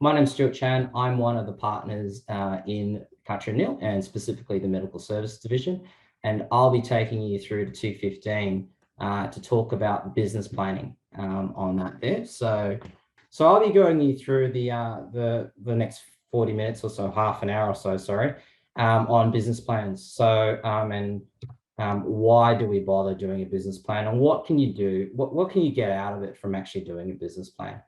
My name's Stuart Chan. I'm one of the partners in Cutcher Neale and specifically the Medical Services Division. And I'll be taking you through to 215 to talk about business planning on that there. So I'll be going you through the next 40 minutes or so, half an hour or so, sorry, on business plans. So, why do we bother doing a business plan, and what can you do? What can you get out of it from actually doing a business plan?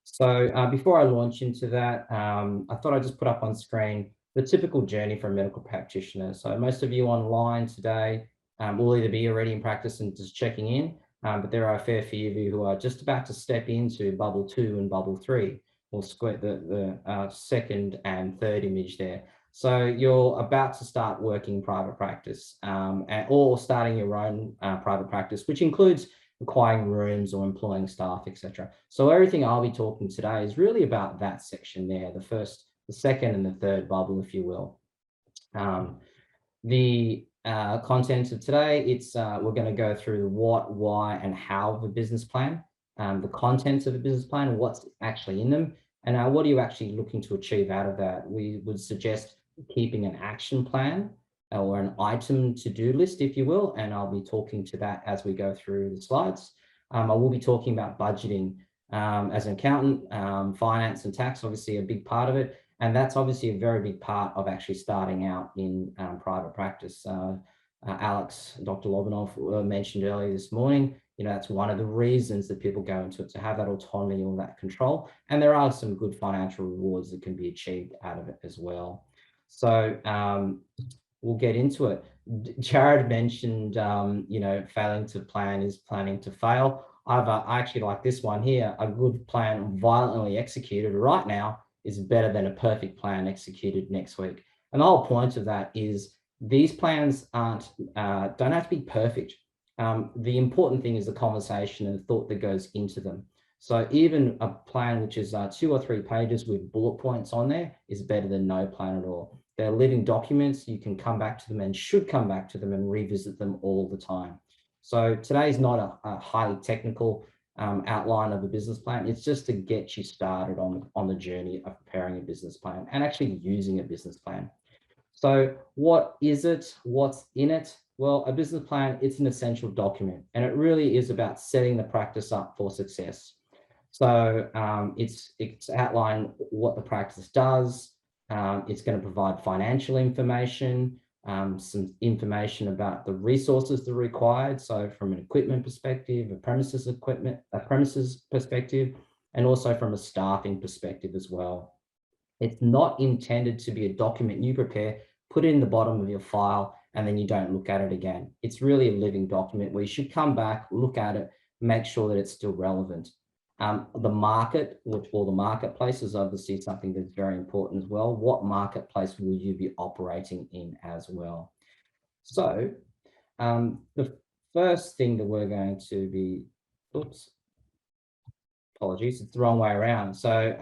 So before I launch into that, I thought I'd just put up on screen the typical journey for a medical practitioner. So most of you online today will either be already in practice and just checking in, but there are a fair few of you who are just about to step into bubble 2 and bubble 3, or square the second and third image there. So you're about to start working private practice or starting your own private practice, which includes acquiring rooms or employing staff, etc. So everything I'll be talking today is really about that section there, the first, the second and the third bubble, if you will. The content of today, we're going to go through the what, why, and how of a business plan, the contents of a business plan, what's actually in them, and what are you actually looking to achieve out of that. We would suggest keeping an action plan or an item to-do list, if you will, and I'll be talking to that as we go through the slides. I will be talking about budgeting as an accountant, finance and tax, obviously a big part of it, and that's obviously a very big part of actually starting out in private practice. Alex, Dr. Lobanov mentioned earlier this morning, that's one of the reasons that people go into it, to have that autonomy or that control, and there are some good financial rewards that can be achieved out of it as well. So we'll get into it. Jared mentioned, failing to plan is planning to fail. I actually like this one here. A good plan violently executed right now is better than a perfect plan executed next week. And the whole point of that is these plans don't have to be perfect. The important thing is the conversation and the thought that goes into them. So even a plan which is 2 or 3 pages with bullet points on there is better than no plan at all. They're living documents. You can come back to them and should come back to them and revisit them all the time. So today is not a highly technical outline of a business plan. It's just to get you started on the journey of preparing a business plan and actually using a business plan. So what is it? What's in it? Well, a business plan, it's an essential document, and it really is about setting the practice up for success. So it's outlined what the practice does. It's going to provide financial information, some information about the resources that are required. So from an equipment perspective, a premises perspective, and also from a staffing perspective as well. It's not intended to be a document you prepare, put it in the bottom of your file, and then you don't look at it again. It's really a living document where you should come back, look at it, make sure that it's still relevant. The market, or the marketplace, is obviously something that's very important as well. What marketplace will you be operating in as well? So the first thing that we're going to be, apologies, it's the wrong way around. So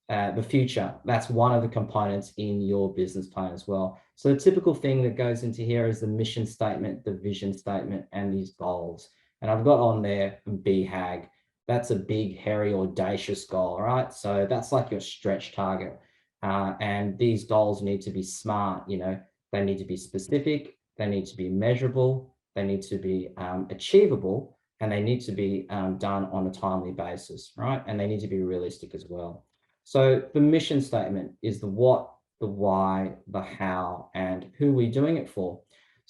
the future, that's one of the components in your business plan as well. So the typical thing that goes into here is the mission statement, the vision statement, and these goals. And I've got on there BHAG. That's a big, hairy, audacious goal, right? So that's like your stretch target. And these goals need to be smart, they need to be specific, they need to be measurable, they need to be achievable, and they need to be done on a timely basis, right? And they need to be realistic as well. So the mission statement is the what, the why, the how, and who we're doing it for.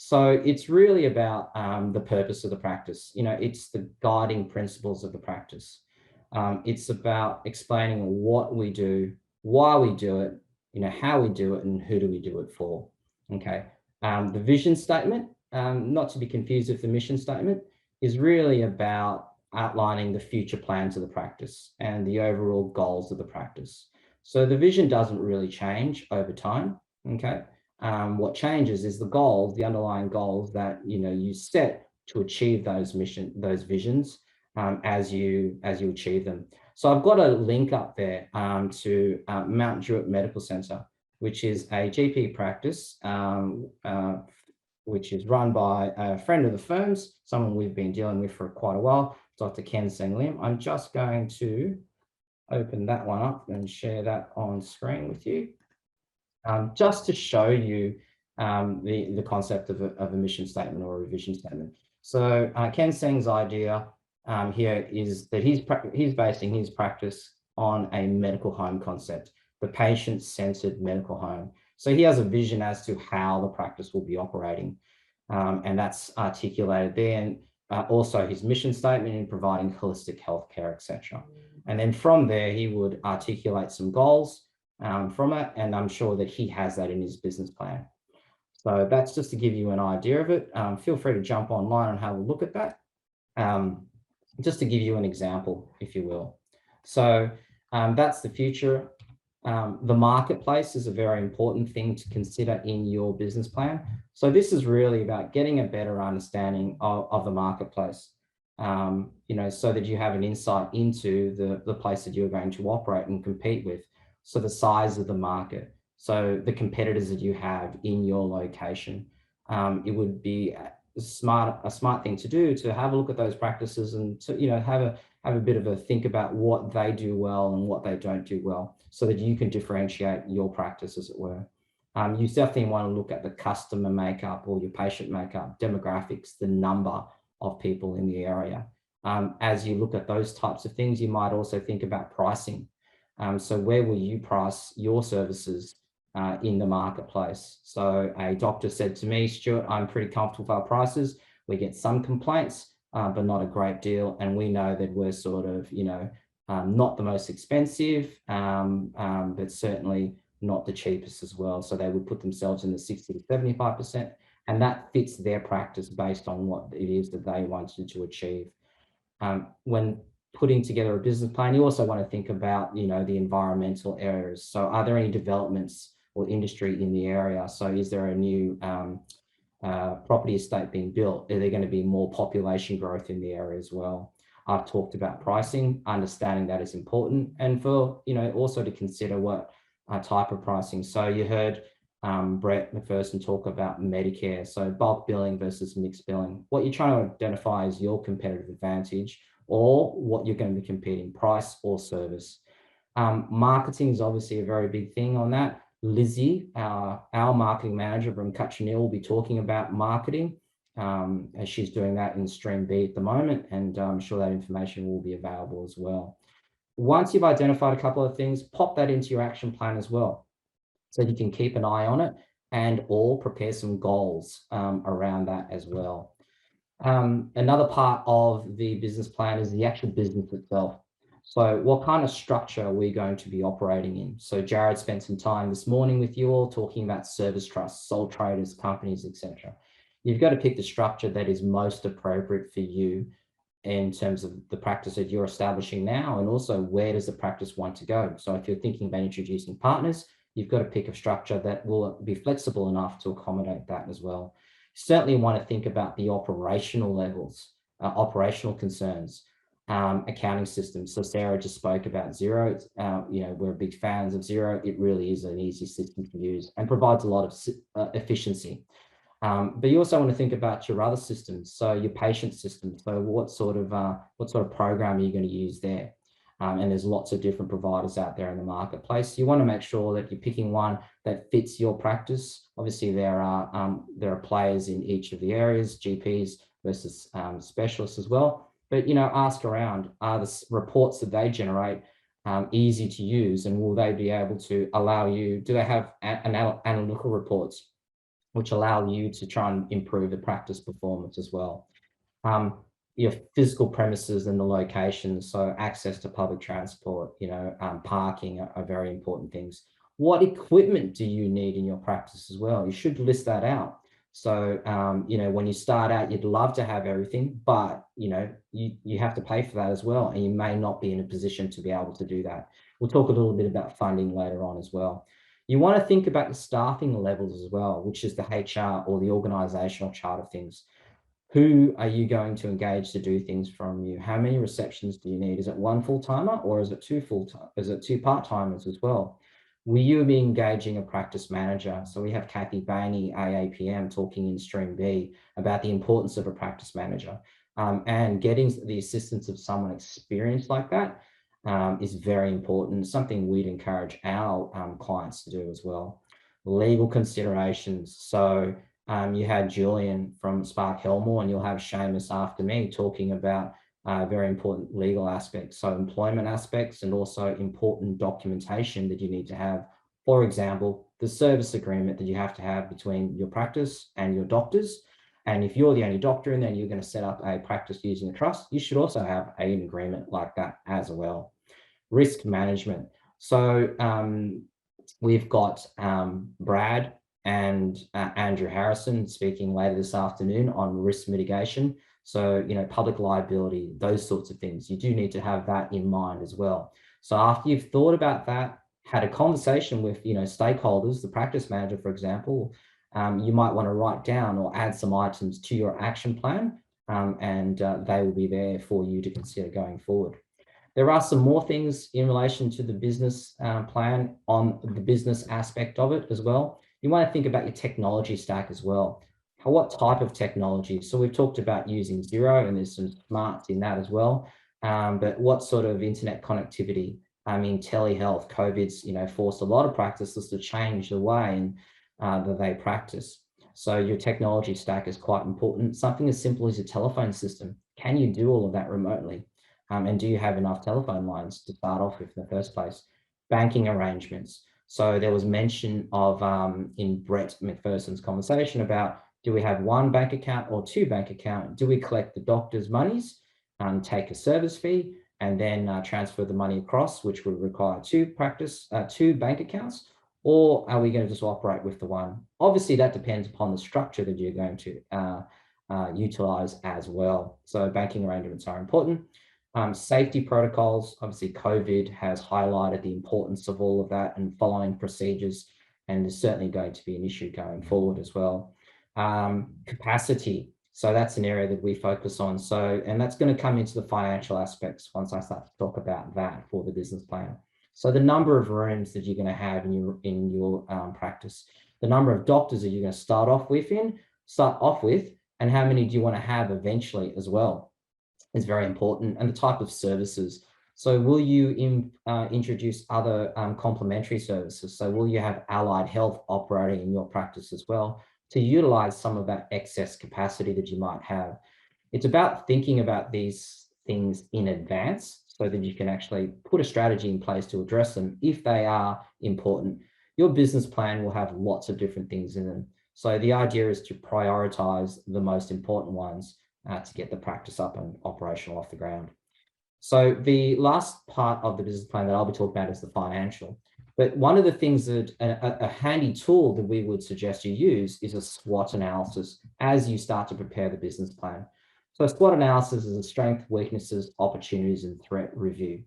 So it's really about the purpose of the practice. It's the guiding principles of the practice. It's about explaining what we do, why we do it, how we do it, and who do we do it for. Okay. The vision statement, not to be confused with the mission statement, is really about outlining the future plans of the practice and the overall goals of the practice. So the vision doesn't really change over time. Okay. What changes is the goals, the underlying goals that you set to achieve those visions as you achieve them. So I've got a link up there to Mount Druitt Medical Centre, which is a GP practice, which is run by a friend of the firm's, someone we've been dealing with for quite a while, Dr. Ken Seng Lim. I'm just going to open that one up and share that on screen with you, just to show you the concept of a mission statement or a vision statement. So Ken Seng's idea here is that he's basing his practice on a medical home concept, the patient-centered medical home. So he has a vision as to how the practice will be operating, and that's articulated there. And also his mission statement in providing holistic healthcare, etc. And then from there, he would articulate some goals from it, and I'm sure that he has that in his business plan. So that's just to give you an idea of it. Feel free to jump online and have a look at that. Just to give you an example, if you will. So that's the future. The marketplace is a very important thing to consider in your business plan. So this is really about getting a better understanding of the marketplace, so that you have an insight into the place that you're going to operate and compete with. So the size of the market, so the competitors that you have in your location. It would be a smart thing to do to have a look at those practices and to have a bit of a think about what they do well and what they don't do well, so that you can differentiate your practice, as it were. You definitely want to look at the customer makeup or your patient makeup, demographics, the number of people in the area. As you look at those types of things, you might also think about pricing. So where will you price your services in the marketplace? So a doctor said to me, Stuart, I'm pretty comfortable with our prices. We get some complaints, but not a great deal. And we know that we're sort of, not the most expensive, but certainly not the cheapest as well. So they would put themselves in the 60 to 75%, and that fits their practice based on what it is that they wanted to achieve. When putting together a business plan, you also want to think about, the environmental areas. So are there any developments or industry in the area? So is there a new property estate being built? Are there going to be more population growth in the area as well? I've talked about pricing, understanding that is important, and for, also to consider what type of pricing. So you heard Brett McPherson talk about Medicare, so bulk billing versus mixed billing. What you're trying to identify is your competitive advantage, or what you're going to be competing, price or service. Marketing is obviously a very big thing on that. Lizzie, our marketing manager from Cutcher Neale, will be talking about marketing, as she's doing that in Stream B at the moment, and I'm sure that information will be available as well. Once you've identified a couple of things, pop that into your action plan as well, so you can keep an eye on it and or prepare some goals around that as well. Another part of the business plan is the actual business itself. So what kind of structure are we going to be operating in? So Jared spent some time this morning with you all talking about service trusts, sole traders, companies, etc. You've got to pick the structure that is most appropriate for you in terms of the practice that you're establishing now, and also where does the practice want to go. So if you're thinking about introducing partners, you've got to pick a structure that will be flexible enough to accommodate that as well. Certainly want to think about the operational levels, operational concerns, accounting systems. So Sarah just spoke about Xero. We're big fans of Xero. It really is an easy system to use and provides a lot of efficiency. But you also want to think about your other systems, so your patient system. So what sort of program are you going to use there? And there's lots of different providers out there in the marketplace. You want to make sure that you're picking one that fits your practice. Obviously, there are players in each of the areas, GPs versus specialists as well. But ask around: are the reports that they generate easy to use, and will they be able to allow you? Do they have analytical reports which allow you to try and improve the practice performance as well? Your physical premises and the locations, so access to public transport, parking are very important things. What equipment do you need in your practice as well? You should list that out. So, when you start out, you'd love to have everything, but, you have to pay for that as well, and you may not be in a position to be able to do that. We'll talk a little bit about funding later on as well. You want to think about the staffing levels as well, which is the HR or the organizational chart of things. Who are you going to engage to do things from you? How many receptions do you need? Is it one full-timer, or is it two full-time? Is it two part-timers as well? Will you be engaging a practice manager? So we have Kathy Bainey, AAPM, talking in Stream B about the importance of a practice manager, and getting the assistance of someone experienced like that. is very important, something we'd encourage our clients to do as well. Legal considerations. So you had Julian from Spark Helmore, and you'll have Seamus after me talking about very important legal aspects. So employment aspects and also important documentation that you need to have. For example, the service agreement that you have to have between your practice and your doctors. And if you're the only doctor and then you're going to set up a practice using a trust, you should also have an agreement like that as well. Risk management. So we've got Brad and Andrew Harrison speaking later this afternoon on risk mitigation. So, public liability, those sorts of things. You do need to have that in mind as well. So after you've thought about that, had a conversation with, stakeholders, the practice manager, for example, you might want to write down or add some items to your action plan, and they will be there for you to consider going forward. There are some more things in relation to the business plan on the business aspect of it as well. You want to think about your technology stack as well. What type of technology? So we've talked about using Xero, and there's some smarts in that as well. But what sort of internet connectivity? I mean, telehealth, COVID's, forced a lot of practices to change the way that they practice. So your technology stack is quite important. Something as simple as your telephone system. Can you do all of that remotely? And do you have enough telephone lines to start off with in the first place? Banking arrangements. So there was mention of in Brett McPherson's conversation about, do we have one bank account or two bank accounts? Do we collect the doctor's monies, take a service fee, and then transfer the money across, which would require two bank accounts? Or are we going to just operate with the one? Obviously, that depends upon the structure that you're going to utilize as well. So banking arrangements are important. Safety protocols, obviously COVID has highlighted the importance of all of that and following procedures, and is certainly going to be an issue going forward as well. Capacity, so that's an area that we focus on. So, and that's going to come into the financial aspects once I start to talk about that for the business plan. So the number of rooms that you're going to have in your practice, the number of doctors that you're going to start off with, and how many do you want to have eventually as well, is very important, and the type of services. So will you introduce other complementary services? So will you have allied health operating in your practice as well to utilize some of that excess capacity that you might have? It's about thinking about these things in advance so that you can actually put a strategy in place to address them if they are important. Your business plan will have lots of different things in them. So the idea is to prioritize the most important ones to get the practice up and operational off the ground. So the last part of the business plan that I'll be talking about is the financial. But one of the things that a handy tool that we would suggest you use is a SWOT analysis as you start to prepare the business plan. So a SWOT analysis is a strength, weaknesses, opportunities, and threat review.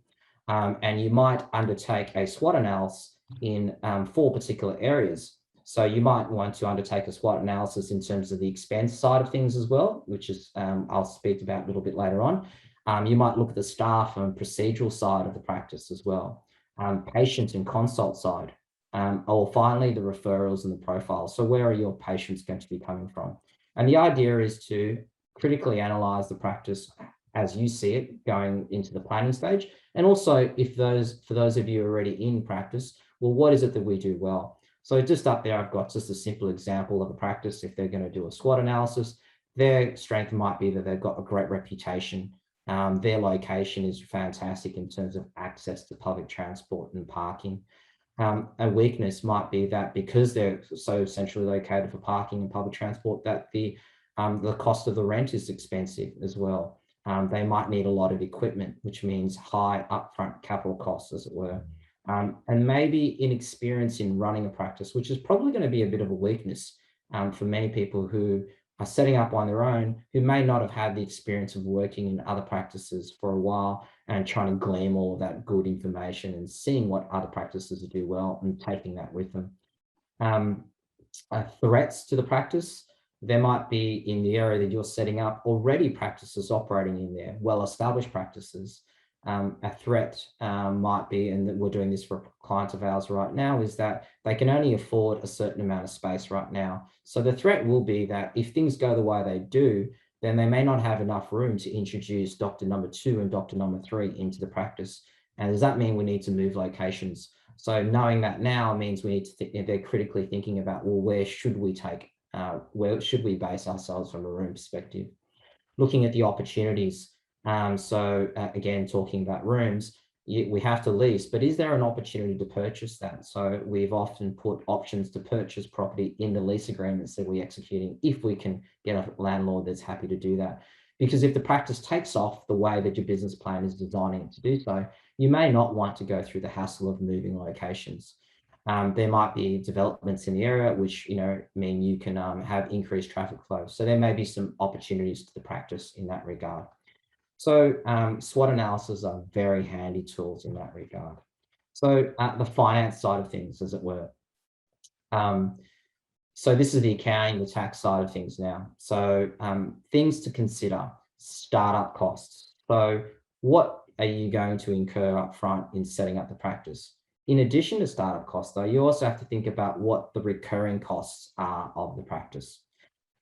And you might undertake a SWOT analysis in 4 particular areas. So you might want to undertake a SWOT analysis in terms of the expense side of things as well, which is I'll speak about a little bit later on. You might look at the staff and procedural side of the practice as well, patient and consult side, or finally the referrals and the profiles. So where are your patients going to be coming from? And the idea is to critically analyze the practice as you see it going into the planning stage. And also, for those of you already in practice, well, what is it that we do well? So just up there, I've got just a simple example of a practice. If they're going to do a SWOT analysis, their strength might be that they've got a great reputation. Their location is fantastic in terms of access to public transport and parking. A weakness might be that because they're so centrally located for parking and public transport, that the cost of the rent is expensive as well. They might need a lot of equipment, which means high upfront capital costs, as it were. And maybe inexperience in running a practice, which is probably going to be a bit of a weakness for many people who are setting up on their own, who may not have had the experience of working in other practices for a while and trying to glean all of that good information and seeing what other practices do well and taking that with them. Threats to the practice. There might be in the area that you're setting up already practices operating in there, well-established practices. A threat might be, and we're doing this for a client of ours right now, is that they can only afford a certain amount of space right now. So the threat will be that if things go the way they do, then they may not have enough room to introduce doctor number 2 and doctor number 3 into the practice. And does that mean we need to move locations? So knowing that now means we need to think, they're critically thinking about, well, where should we where should we base ourselves from a room perspective? Looking at the opportunities. Again, talking about rooms, we have to lease, but is there an opportunity to purchase that? So we've often put options to purchase property in the lease agreements that we're executing if we can get a landlord that's happy to do that. Because if the practice takes off the way that your business plan is designing it to do so, you may not want to go through the hassle of moving locations. There might be developments in the area which mean you can have increased traffic flow. So there may be some opportunities to the practice in that regard. So SWOT analysis are very handy tools in that regard. So the finance side of things, as it were. So this is the accounting, the tax side of things now. So things to consider: startup costs. So what are you going to incur up front in setting up the practice? In addition to startup costs, though, you also have to think about what the recurring costs are of the practice.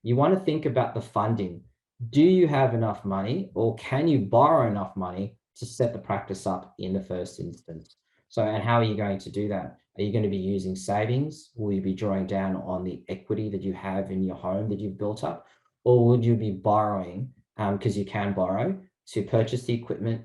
You want to think about the funding. Do you have enough money, or can you borrow enough money to set the practice up in the first instance? So, and how are you going to do that? Are you going to be using savings? Will you be drawing down on the equity that you have in your home that you've built up? Or would you be borrowing, because you can borrow, to purchase the equipment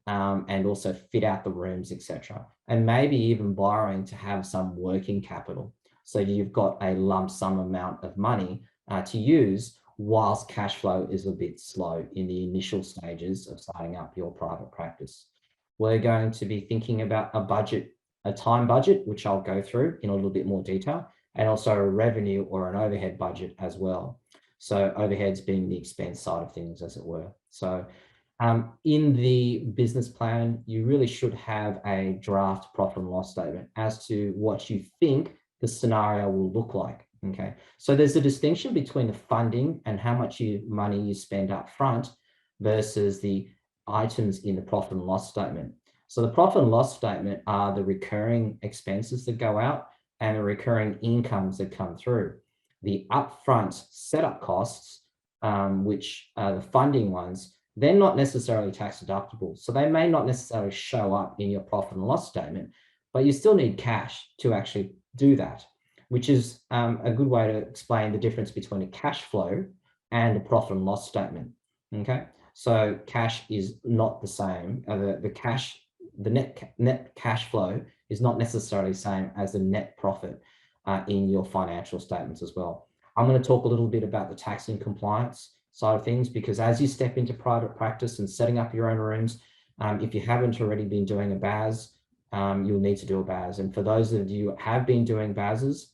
and also fit out the rooms, etc. And maybe even borrowing to have some working capital. So you've got a lump sum amount of money to use whilst cash flow is a bit slow in the initial stages of starting up your private practice. We're going to be thinking about a budget, a time budget, which I'll go through in a little bit more detail, and also a revenue or an overhead budget as well. So overheads being the expense side of things, as it were. So in the business plan, you really should have a draft profit and loss statement as to what you think the scenario will look like. Okay, so there's a distinction between the funding and how much money you spend up front versus the items in the profit and loss statement. So the profit and loss statement are the recurring expenses that go out and the recurring incomes that come through. The upfront setup costs, which are the funding ones, they're not necessarily tax deductible. So they may not necessarily show up in your profit and loss statement, but you still need cash to actually do that, which is a good way to explain the difference between a cash flow and a profit and loss statement. Okay, so cash is not the same. The net cash flow is not necessarily the same as the net profit in your financial statements as well. I'm going to talk a little bit about the tax and compliance side of things, because as you step into private practice and setting up your own rooms, if you haven't already been doing a BAS, you'll need to do a BAS. And for those of you who have been doing BASs,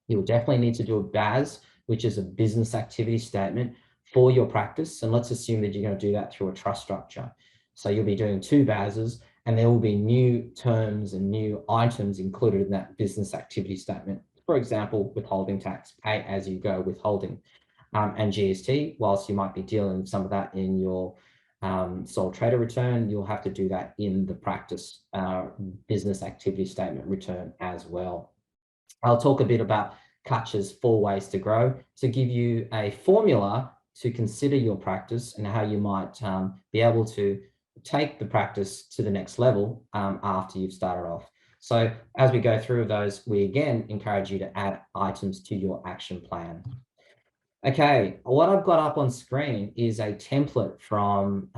you'll definitely need to do a BAS, which is a business activity statement for your practice. And let's assume that you're going to do that through a trust structure. So you'll be doing 2 BASs, and there will be new terms and new items included in that business activity statement. For example, withholding tax, pay as you go withholding, and GST. Whilst you might be dealing with some of that in your sole trader return, you'll have to do that in the practice business activity statement return as well. I'll talk a bit about Cutcher's 4 ways to grow to give you a formula to consider your practice and how you might be able to take the practice to the next level after you've started off. So as we go through those, we again encourage you to add items to your action plan. Okay, what I've got up on screen is a template from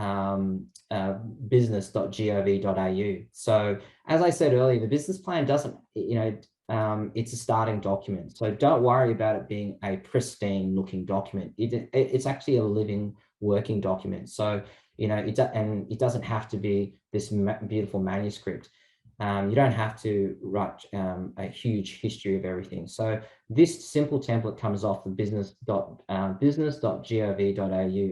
business.gov.au. So as I said earlier, the business plan doesn't, it's a starting document. So don't worry about it being a pristine looking document. It's actually a living, working document. So, it doesn't have to be this beautiful manuscript. You don't have to write a huge history of everything. So this simple template comes off the business.gov.au,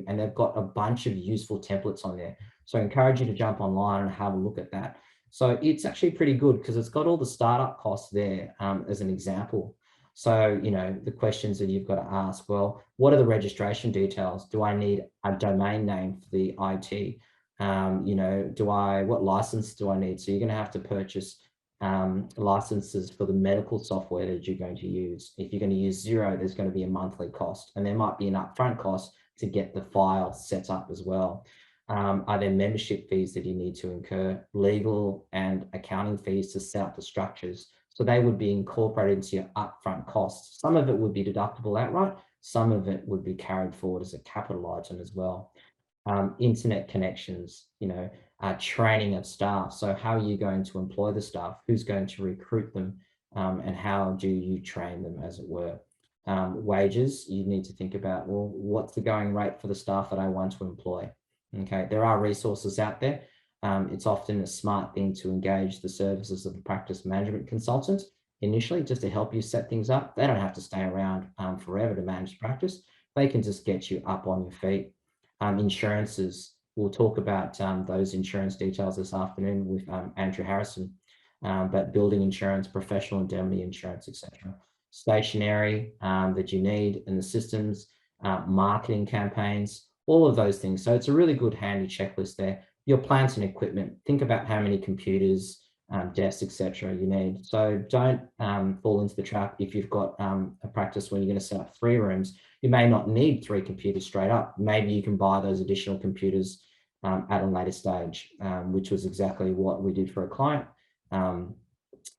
and they've got a bunch of useful templates on there. So I encourage you to jump online and have a look at that. So it's actually pretty good because it's got all the startup costs there as an example. So, the questions that you've got to ask, well, what are the registration details? Do I need a domain name for the IT? What license do I need? So you're going to have to purchase licenses for the medical software that you're going to use. If you're going to use Xero, there's going to be a monthly cost, and there might be an upfront cost to get the file set up as well. Are there membership fees that you need to incur, legal and accounting fees to set up the structures? So they would be incorporated into your upfront costs. Some of it would be deductible outright. Some of it would be carried forward as a capital item as well. Internet connections, training of staff. So how are you going to employ the staff? Who's going to recruit them? And how do you train them, as it were? Wages, you need to think about, well, what's the going rate for the staff that I want to employ? Okay, there are resources out there. It's often a smart thing to engage the services of a practice management consultant initially, just to help you set things up. They don't have to stay around forever to manage practice. They can just get you up on your feet. Insurances, we'll talk about those insurance details this afternoon with Andrew Harrison, but building insurance, professional indemnity insurance, etc. Stationery that you need and the systems, marketing campaigns, all of those things. So it's a really good handy checklist there. Your plant and equipment, think about how many computers, desks, etc. you need. So don't fall into the trap. If you've got a practice where you're going to set up 3 rooms, you may not need 3 computers straight up. Maybe you can buy those additional computers at a later stage, which was exactly what we did for a client.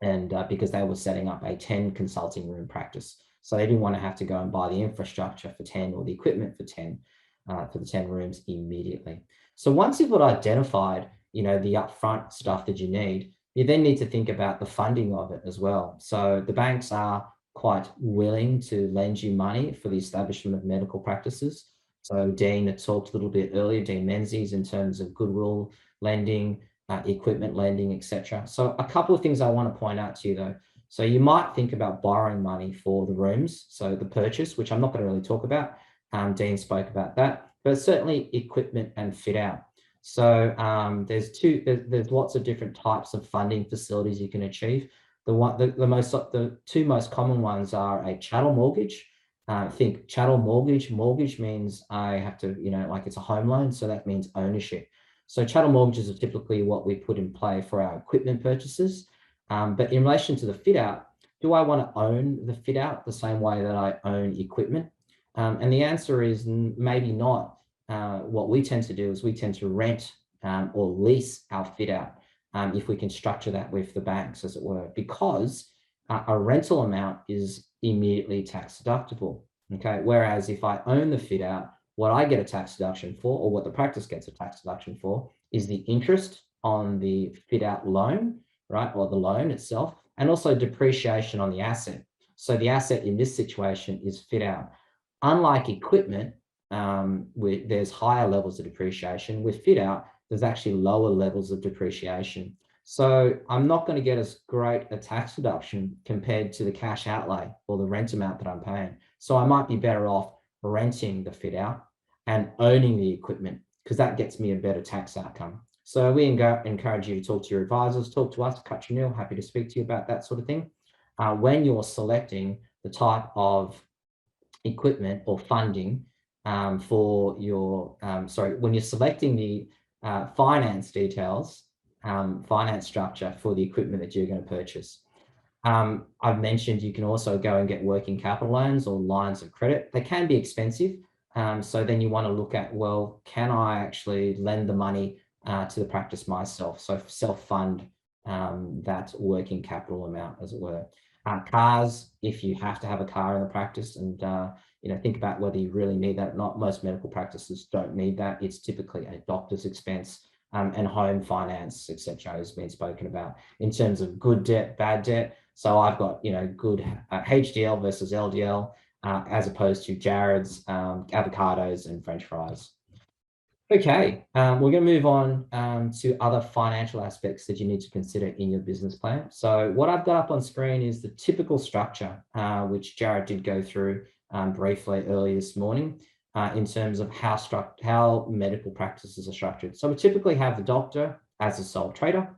Because they were setting up a 10 consulting room practice. So they didn't want to have to go and buy the infrastructure for 10 or the equipment for 10, for the 10 rooms immediately. So once you've identified, the upfront stuff that you need, you then need to think about the funding of it as well. So the banks are quite willing to lend you money for the establishment of medical practices. So Dean had talked a little bit earlier, Dean Menzies, in terms of goodwill lending, equipment lending, etc. So a couple of things I want to point out to you though. So you might think about borrowing money for the rooms, so the purchase, which I'm not going to really talk about. Dean spoke about that, but certainly equipment and fit out. So there's lots of different types of funding facilities you can achieve. The 2 most common ones are a chattel mortgage. Think chattel mortgage. Mortgage means I have to, like it's a home loan, so that means ownership. So chattel mortgages are typically what we put in play for our equipment purchases. But in relation to the fit out, do I want to own the fit out the same way that I own equipment? And the answer is maybe not. What we tend to do is we tend to rent or lease our fit out if we can structure that with the banks, as it were, because a rental amount is immediately tax deductible. Okay, whereas if I own the fit out, what I get a tax deduction for, or what the practice gets a tax deduction for, is the interest on the fit out loan, right, or the loan itself, and also depreciation on the asset. So the asset in this situation is fit out. Unlike equipment, there's higher levels of depreciation. With fit out, there's actually lower levels of depreciation. So I'm not going to get as great a tax deduction compared to the cash outlay or the rent amount that I'm paying. So I might be better off renting the fit out and owning the equipment, because that gets me a better tax outcome. So we encourage you to talk to your advisors, talk to us, Cutcher Neale, happy to speak to you about that sort of thing. When you're selecting the type of equipment or funding for your, when you're selecting the finance details, finance structure for the equipment that you're going to purchase. I've mentioned you can also go and get working capital loans or lines of credit. They can be expensive. So then you want to look at, well, can I actually lend the money to the practice myself? So self-fund that working capital amount, as it were. Cars, if you have to have a car in the practice, and think about whether you really need that or not. Most medical practices don't need that. It's typically a doctor's expense, and home finance, etc., has been spoken about in terms of good debt, bad debt. So I've got, good HDL versus LDL, as opposed to Jared's, avocados and French fries. Okay, we're going to move on to other financial aspects that you need to consider in your business plan. So what I've got up on screen is the typical structure, which Jared did go through briefly earlier this morning, in terms of how medical practices are structured. So we typically have the doctor as a sole trader.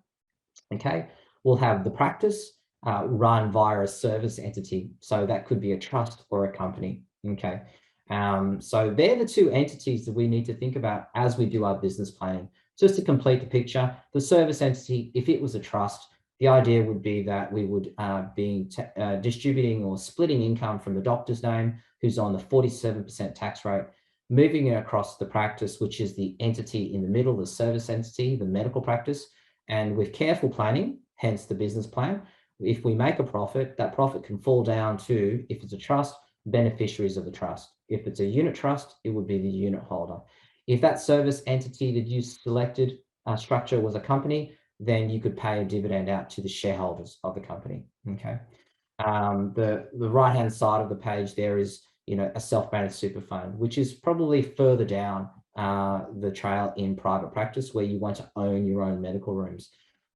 Okay, we'll have the practice run via a service entity. So that could be a trust or a company. Okay. So they're the 2 entities that we need to think about as we do our business planning. Just to complete the picture, the service entity, if it was a trust, the idea would be that we would be distributing or splitting income from the doctor's name, who's on the 47% tax rate, moving it across the practice, which is the entity in the middle, the service entity, the medical practice. And with careful planning, hence the business plan, if we make a profit, that profit can fall down to, if it's a trust, beneficiaries of the trust. If it's a unit trust, it would be the unit holder. If that service entity that you selected structure was a company, then you could pay a dividend out to the shareholders of the company. Okay. The right-hand side of the page there is, a self-managed super fund, which is probably further down the trail in private practice, where you want to own your own medical rooms.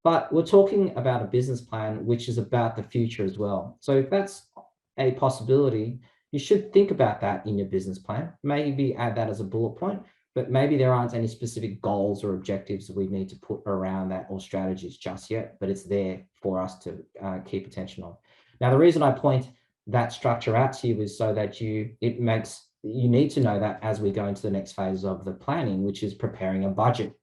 But we're talking about a business plan, which is about the future as well. So if that's a possibility, you should think about that in your business plan. Maybe add that as a bullet point, but maybe there aren't any specific goals or objectives that we need to put around that, or strategies just yet, but it's there for us to keep attention on. Now, the reason I point that structure out to you is so that you need to know that as we go into the next phase of the planning, which is preparing a budget.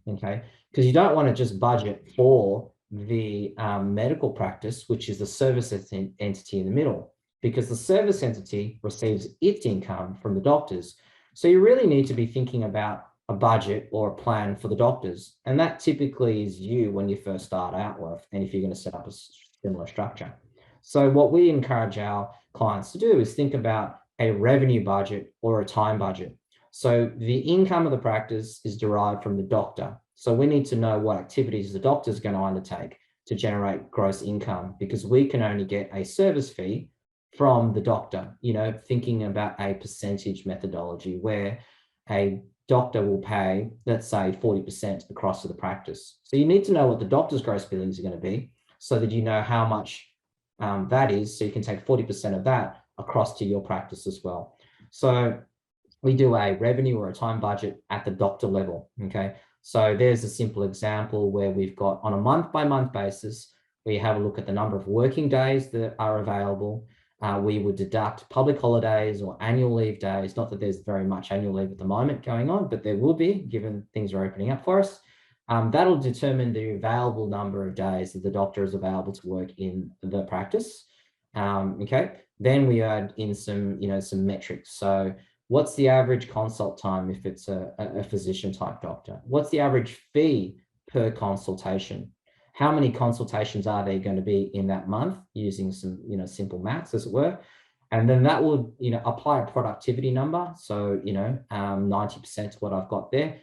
Okay, because you don't want to just budget for the medical practice, which is the service entity in the middle, because the service entity receives its income from the doctors. So you really need to be thinking about a budget or a plan for the doctors. And that typically is you when you first start out with, and if you're going to set up a similar structure. So what we encourage our clients to do is think about a revenue budget or a time budget. So the income of the practice is derived from the doctor. So we need to know what activities the doctor is going to undertake to generate gross income, because we can only get a service fee from the doctor, thinking about a percentage methodology where a doctor will pay, let's say, 40% across to the practice. So you need to know what the doctor's gross billings are going to be, so that you know how much that is, so you can take 40% of that across to your practice as well. So we do a revenue or a time budget at the doctor level. Okay, so there's a simple example where we've got, on a month-by-month basis, we have a look at the number of working days that are available. We would deduct public holidays or annual leave days. Not that there's very much annual leave at the moment going on, but there will be, given things are opening up for us. That'll determine the available number of days that the doctor is available to work in the practice. Okay, then we add in some metrics. So what's the average consult time if it's a physician type doctor? What's the average fee per consultation? How many consultations are there going to be in that month, using some simple maths, as it were? And then that will apply a productivity number. So 90% is what I've got there.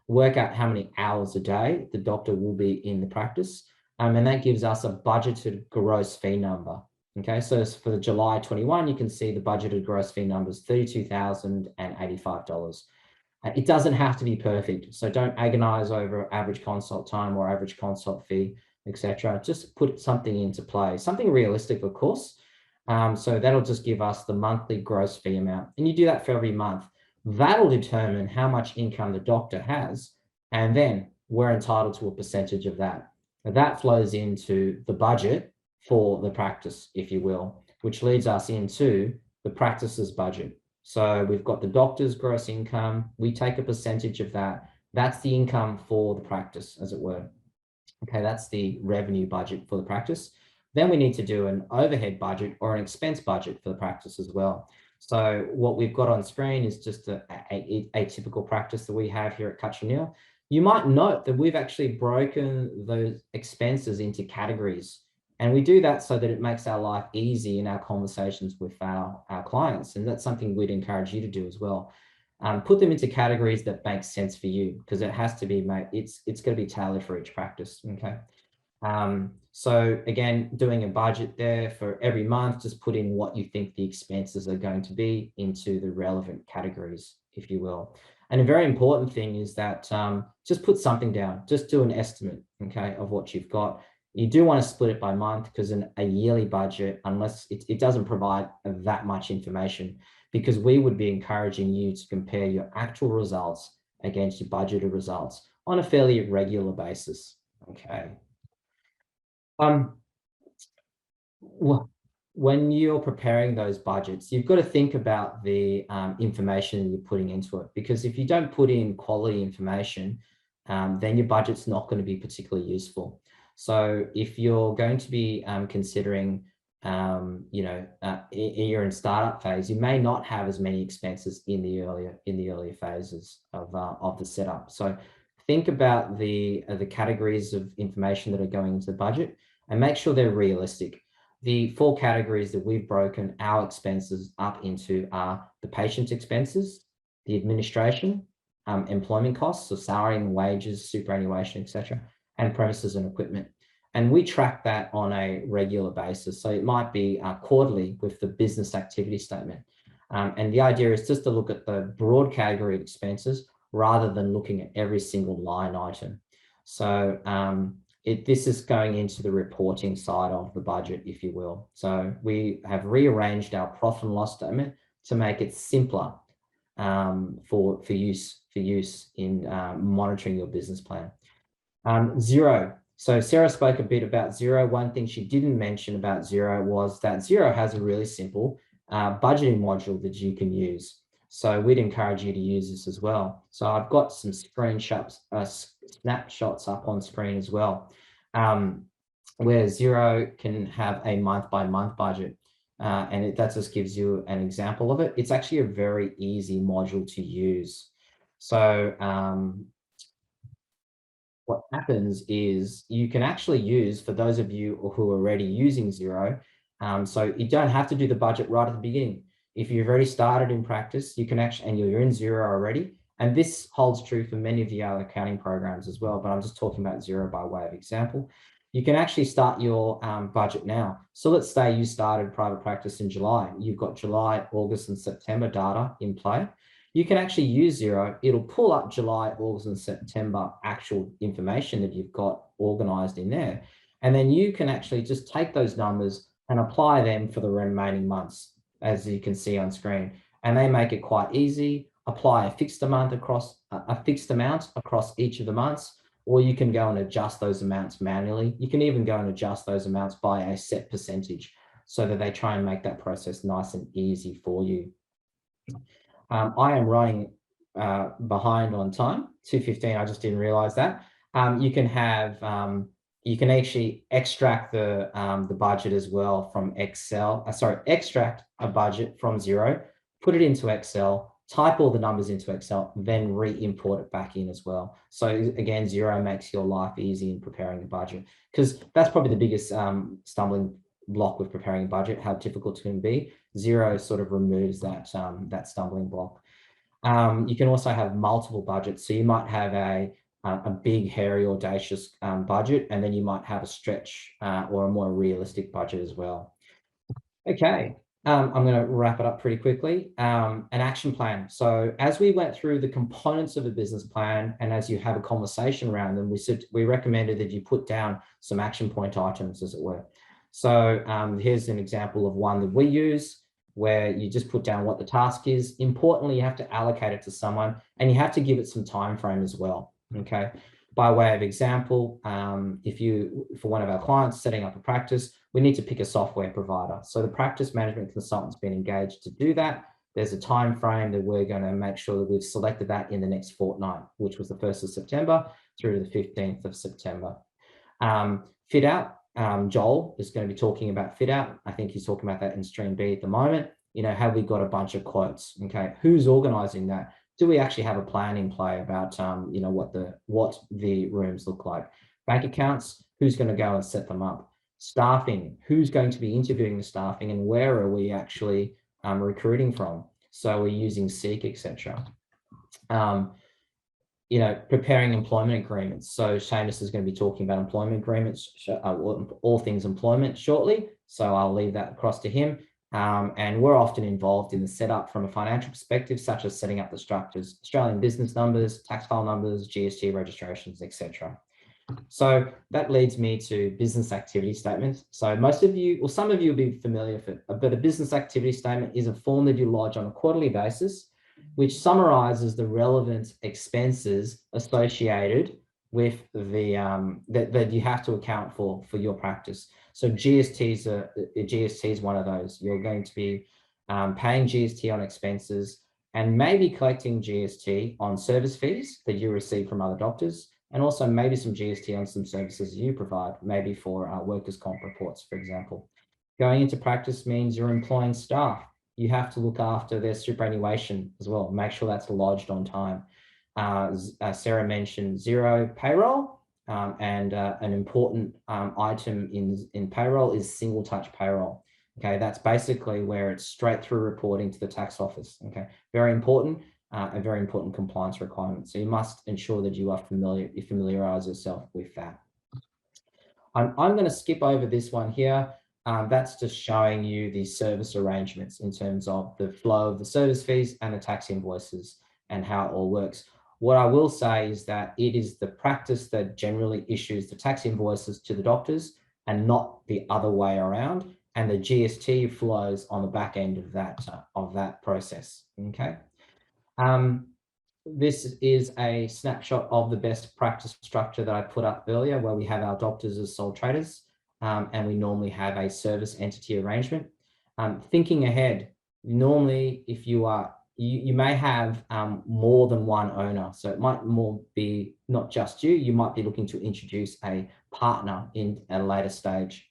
Work out how many hours a day the doctor will be in the practice. And that gives us a budgeted gross fee number. Okay, so for the July 21, you can see the budgeted gross fee number is $32,085. It doesn't have to be perfect, so don't agonize over average consult time or average consult fee, etc. Just put something into play, something realistic, of course. So that'll just give us the monthly gross fee amount, and you do that for every month. That'll determine how much income the doctor has, and then we're entitled to a percentage of that. Now, that flows into the budget for the practice, if you will, which leads us into the practice's budget. So we've got the doctor's gross income. We take a percentage of that. That's the income for the practice, as it were. Okay, that's the revenue budget for the practice. Then we need to do an overhead budget or an expense budget for the practice as well. So what we've got on screen is just a typical practice that we have here at Cutcher Neale. You might note that we've actually broken those expenses into categories. And we do that so that it makes our life easy in our conversations with our clients. And that's something we'd encourage you to do as well. Put them into categories that make sense for you, because it has to be it's going to be tailored for each practice. Okay. So again, doing a budget there for every month, just put in what you think the expenses are going to be into the relevant categories, if you will. And a very important thing is that just put something down, just do an estimate, okay, of what you've got. You do want to split it by month, because in a yearly budget, unless it doesn't provide that much information, because we would be encouraging you to compare your actual results against your budgeted results on a fairly regular basis. Okay. When you're preparing those budgets, you've got to think about the information you're putting into it, because if you don't put in quality information, then your budget's not going to be particularly useful. So if you're going to be considering you're in startup phase, you may not have as many expenses in the earlier phases of the setup. So think about the categories of information that are going into the budget and make sure they're realistic. The 4 categories that we've broken our expenses up into are the patient expenses, the administration, employment costs, so salary and wages, superannuation, etc., and premises and equipment. And we track that on a regular basis. So it might be quarterly with the business activity statement. And the idea is just to look at the broad category of expenses rather than looking at every single line item. So this is going into the reporting side of the budget, if you will. So we have rearranged our profit and loss statement to make it simpler for use in monitoring your business plan. Xero. So Sarah spoke a bit about Xero. One thing she didn't mention about Xero was that Xero has a really simple budgeting module that you can use. So we'd encourage you to use this as well. So I've got some screenshots, snapshots up on screen as well, where Xero can have a month-by-month budget. And that just gives you an example of it. It's actually a very easy module to use. So what happens is you can actually use, for those of you who are already using Xero, so you don't have to do the budget right at the beginning. If you've already started in practice, you can actually, and you're in Xero already, and this holds true for many of the other accounting programs as well, but I'm just talking about Xero by way of example. You can actually start your budget now. So let's say you started private practice in July. You've got July, August, and September data in play. You can actually use Xero. It'll pull up July, August, and September actual information that you've got organized in there. And then you can actually just take those numbers and apply them for the remaining months, as you can see on screen. And they make it quite easy. Apply a fixed amount across each of the months, or you can go and adjust those amounts manually. You can even go and adjust those amounts by a set percentage so that they try and make that process nice and easy for you. I am running behind on time, 2:15. I just didn't realize that. You can have, you can actually extract the budget as well from Excel. Extract a budget from Xero, put it into Excel, type all the numbers into Excel, then re-import it back in as well. So again, Xero makes your life easy in preparing a budget, because that's probably the biggest stumbling block with preparing a budget, how difficult it can be. Xero sort of removes that, that stumbling block. You can also have multiple budgets. So you might have a big, hairy, audacious budget, and then you might have a stretch or a more realistic budget as well. Okay, I'm going to wrap it up pretty quickly. An action plan. So as we went through the components of a business plan, and as you have a conversation around them, we recommended that you put down some action point items, as it were. So here's an example of one that we use, where you just put down what the task is. Importantly, you have to allocate it to someone, and you have to give it some time frame as well. Okay. By way of example, for one of our clients setting up a practice, we need to pick a software provider. So the practice management consultant's been engaged to do that. There's a time frame that we're going to make sure that we've selected that in the next fortnight, which was the 1st of September through to the 15th of September. Fit out. Joel is going to be talking about fit out. I think he's talking about that in stream B at the moment. Have we got a bunch of quotes? Okay, who's organizing that? Do we actually have a plan in play about what the rooms look like? Bank accounts, who's going to go and set them up? Staffing, who's going to be interviewing the staffing, and where are we actually recruiting from? So we're using Seek, etc. Preparing employment agreements. So Seamus is going to be talking about employment agreements, all things employment shortly. So I'll leave that across to him. And we're often involved in the setup from a financial perspective, such as setting up the structures, Australian business numbers, tax file numbers, GST registrations, etc. So that leads me to business activity statements. So most of you, or some of you will be familiar with it, but a business activity statement is a form that you lodge on a quarterly basis, which summarizes the relevant expenses associated with the that you have to account for your practice. So GST is one of those. You're going to be paying GST on expenses, and maybe collecting GST on service fees that you receive from other doctors, and also maybe some GST on some services you provide, maybe for workers' comp reports, for example. Going into practice means you're employing staff. You have to look after their superannuation as well. Make sure that's lodged on time. Sarah mentioned zero payroll, and an important item in payroll is single touch payroll. Okay, that's basically where it's straight through reporting to the tax office. Okay, very important, a very important compliance requirement. So you must ensure that you familiarize yourself with that. I'm going to skip over this one here. That's just showing you the service arrangements in terms of the flow of the service fees and the tax invoices and how it all works. What I will say is that it is the practice that generally issues the tax invoices to the doctors and not the other way around. And the GST flows on the back end of that process. Okay. This is a snapshot of the best practice structure that I put up earlier, where we have our doctors as sole traders, and we normally have a service entity arrangement. Thinking ahead, normally if you may have more than one owner, so it might more be not just you might be looking to introduce a partner in a later stage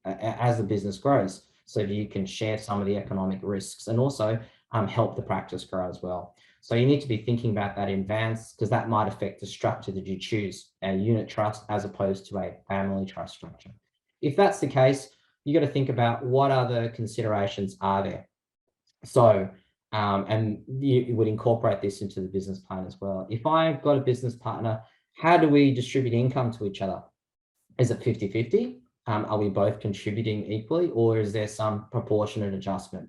as the business grows, so that you can share some of the economic risks and also help the practice grow as well. So you need to be thinking about that in advance, because that might affect the structure that you choose, a unit trust as opposed to a family trust structure. If that's the case, you got to think about what other considerations are there. So, and you would incorporate this into the business plan as well. If I've got a business partner, how do we distribute income to each other? Is it 50-50? Are we both contributing equally, or is there some proportionate adjustment?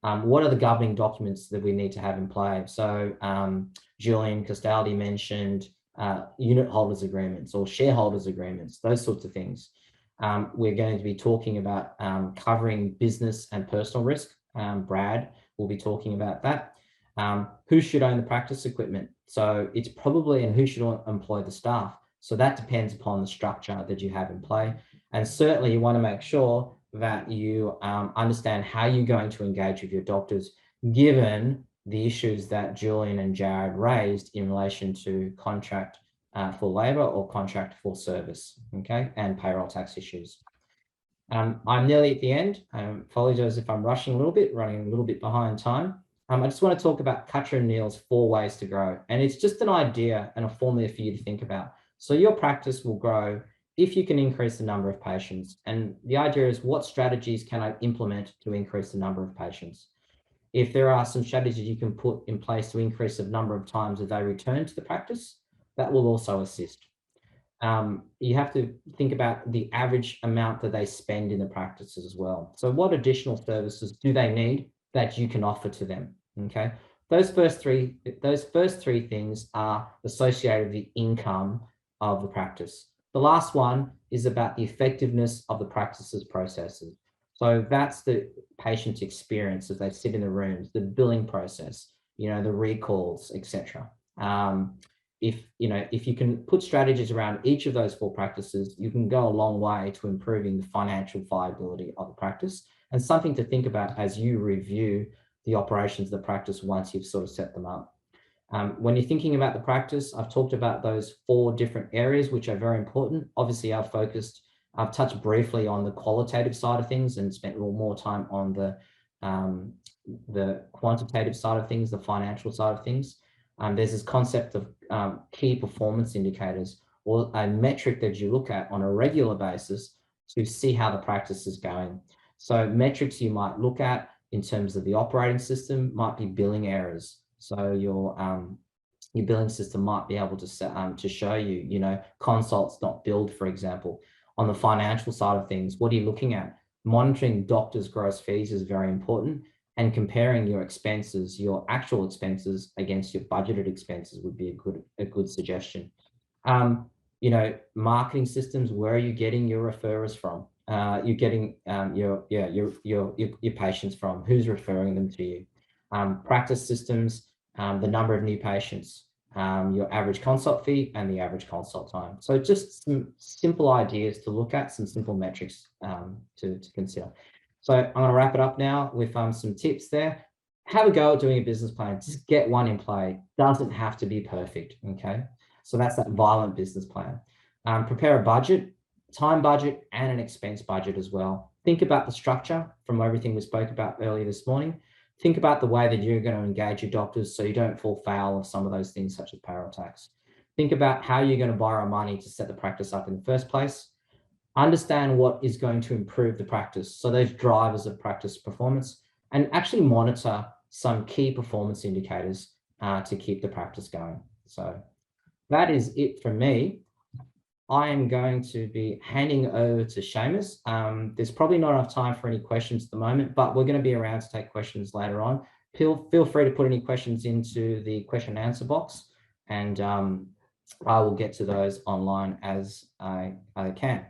What are the governing documents that we need to have in play? So Julian Castaldi mentioned unit holders agreements or shareholders agreements, those sorts of things. We're going to be talking about covering business and personal risk. Brad will be talking about that. Who should own the practice equipment? So it's probably, and who should employ the staff? So that depends upon the structure that you have in play. And certainly you want to make sure that you understand how you're going to engage with your doctors, given the issues that Julian and Jared raised in relation to contract for labour or contract for service, okay, and payroll tax issues. I'm nearly at the end. Apologize if I'm rushing a little bit, running a little bit behind time. I just want to talk about Cutcher Neale's 4 ways to grow. And it's just an idea and a formula for you to think about. So your practice will grow if you can increase the number of patients. And the idea is, what strategies can I implement to increase the number of patients? If there are some strategies you can put in place to increase the number of times that they return to the practice, that will also assist. You have to think about the average amount that they spend in the practices as well. So what additional services do they need that you can offer to them? Okay, those first three things are associated with the income of the practice. The last one is about the effectiveness of the practice's processes. So that's the patient experience as they sit in the rooms, the billing process, the recalls, etc. If you can put strategies around each of those 4 practices, you can go a long way to improving the financial viability of the practice, and something to think about as you review the operations of the practice once you've sort of set them up. When you're thinking about the practice, I've talked about those 4 different areas, which are very important. Obviously, I've touched briefly on the qualitative side of things and spent a little more time on the quantitative side of things, the financial side of things. There's this concept of key performance indicators, or a metric that you look at on a regular basis to see how the practice is going. So metrics you might look at in terms of the operating system might be billing errors. So your billing system might be able to show you, consults not billed, for example. On the financial side of things, what are you looking at? Monitoring doctors' gross fees is very important, and comparing your expenses, your actual expenses, against your budgeted expenses would be a good suggestion. Marketing systems, where are you getting your referrers from? You're getting your patients from, who's referring them to you? Practice systems, the number of new patients, your average consult fee, and the average consult time. So just some simple ideas to look at, some simple metrics to consider. So I'm going to wrap it up now with some tips there. Have a go at doing a business plan. Just get one in play. Doesn't have to be perfect, okay? So that's that violent business plan. Prepare a budget, time budget, and an expense budget as well. Think about the structure from everything we spoke about earlier this morning. Think about the way that you're going to engage your doctors so you don't fall foul of some of those things such as power attacks. Think about how you're going to borrow money to set the practice up in the first place. Understand what is going to improve the practice. So those drivers of practice performance, and actually monitor some key performance indicators to keep the practice going. So that is it from me. I am going to be handing over to Seamus. There's probably not enough time for any questions at the moment, but we're going to be around to take questions later on. Feel free to put any questions into the question and answer box, and I will get to those online as I can.